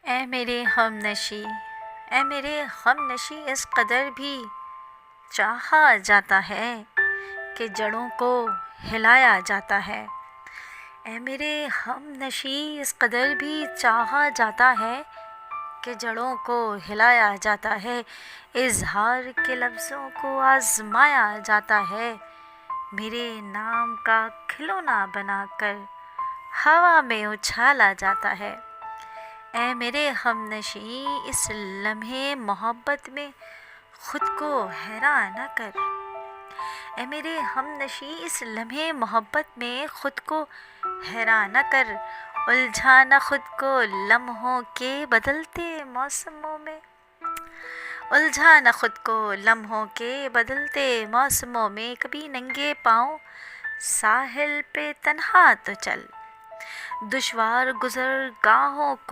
اے میرے ہم نشی، اے میرے ہم نشی، اس قدر بھی چاہا جاتا ہے کہ جڑوں کو ہلایا جاتا ہے۔ اے میرے ہم نشی، اس قدر بھی چاہا جاتا ہے کہ جڑوں کو ہلایا جاتا ہے، اظہار کے لفظوں کو آزمایا جاتا ہے، میرے نام کا کھلونا بنا کر ہوا میں اچھالا جاتا ہے۔ اے میرے ہم نشیں، اس لمحے محبت میں خود کو حیران نہ کر۔ اے میرے ہم نشیں، اس لمحے محبت میں خود کو حیران نہ کر، الجھا نہ خود کو لمحوں کے بدلتے موسموں میں، الجھا نہ خود کو لمحوں کے بدلتے موسموں میں، کبھی ننگے پاؤں ساحل پہ تنہا تو چل، دشوار گزرگاہوں کو